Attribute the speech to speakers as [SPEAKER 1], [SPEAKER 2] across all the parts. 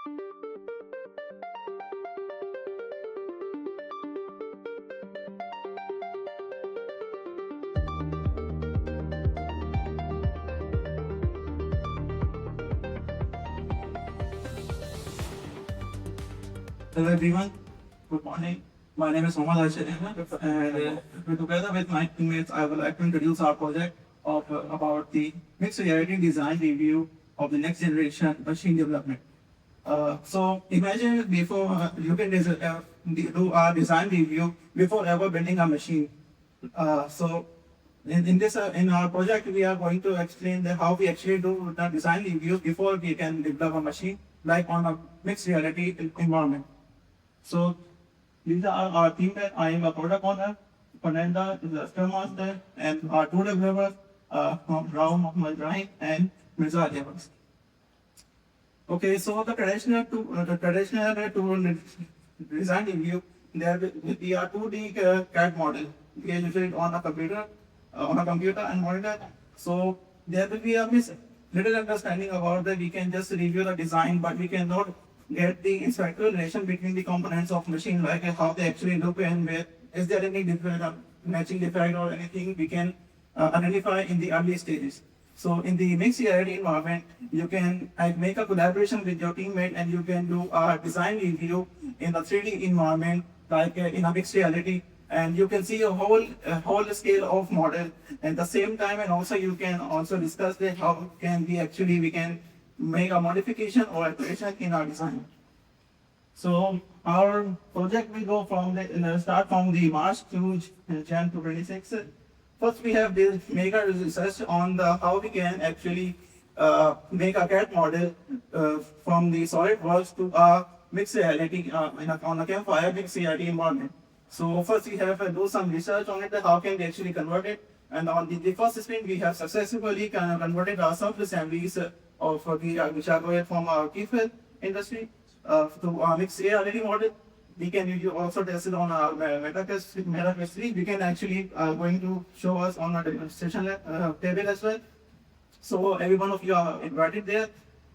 [SPEAKER 1] Hello everyone, good morning. My name is Mohammad Arshad and together with my teammates, I would like to introduce our project about the mixed reality design review of the next generation machine development. So imagine before you can do our design review before ever building a machine. So in our project, we are going to explain how we actually do the design reviews before we can develop a machine, like on a mixed reality environment. So these are our teammates. I am a product owner. Fernanda is a scrum master, and our two developers, Rao Mohammed Rahim and Mirza Devas. Okay, so the traditional tool design review, there will be a 2D CAD model. We can use it on a computer and monitor. So there will be a little understanding about that. We can just review the design, but we cannot get the inspector relation between the components of machine, like how they actually look and where is there any different matching defect or anything we can identify in the early stages. So in the mixed reality environment, you can make a collaboration with your teammate and you can do a design review in a 3D environment, like in a mixed reality, and you can see a whole scale of model at the same time, and also you can also discuss how can we can make a modification or alteration in our design. So our project will go from start from the March to Jan 2026. First, we have make a research on how we can actually make a CAD model from the SolidWorks to a mixed reality on a Campfire mixed reality environment. So first, we have do some research on it, how can we actually convert it. And on the first sprint, we have successfully converted our sub-assemblies of which are from our Keyfill industry to our mixed reality model. We can also test it on our MetaQuest 3. We can actually going to show us on our demonstration table as well. So every one of you are invited there.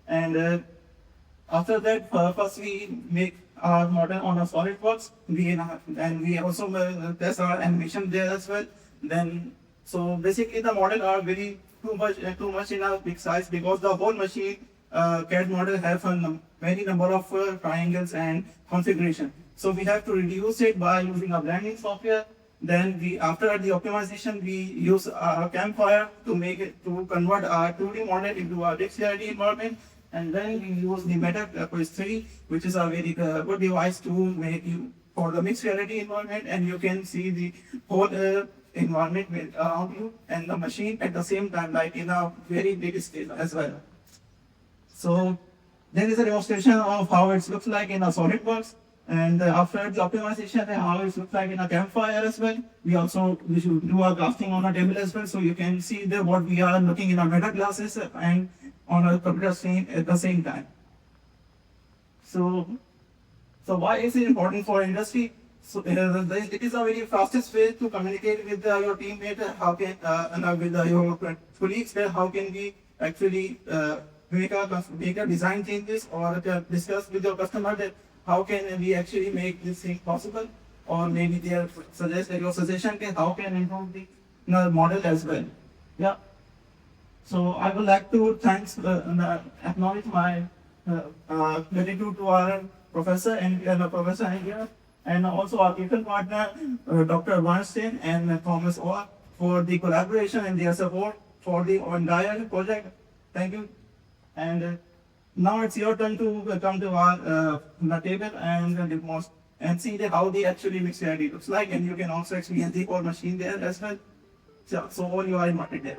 [SPEAKER 1] And after that, first we make our model on a SolidWorks. And we also test our animation there as well. Then, so basically the model are very too much in a big size, because the whole machine CAD model have a many number of triangles and configuration. So we have to reduce it by using a blending software. Then after the optimization, we use Campfire to convert our 2D model into a mixed reality environment. And then we use the MetaQuest 3, which is a very good device to make you for the mixed reality environment, and you can see the whole environment around you and the machine at the same time, like in a very big scale as well. So there is a demonstration of how it looks like in a SolidWorks, and after the optimization, how it looks like in a Campfire as well. We should do a grafting on a table as well, so you can see what we are looking in our meta classes and on a computer screen at the same time. So why is it important for industry? So it is a very fastest way to communicate with your teammate. How can with your colleagues? How can we actually make a design changes, or discuss with your customer that how can we actually make this thing possible, or maybe their suggestion how can improve the model as well. Yeah. So I would like to acknowledge my gratitude to our professor and Professor here, and also our people partner, Dr. Weinstein and Thomas Oa, for the collaboration and their support for the entire project. Thank you. And now it's your turn to come to our table and see how the actually mixed reality looks like, and you can also experience the whole machine there as well. So all you are invited there.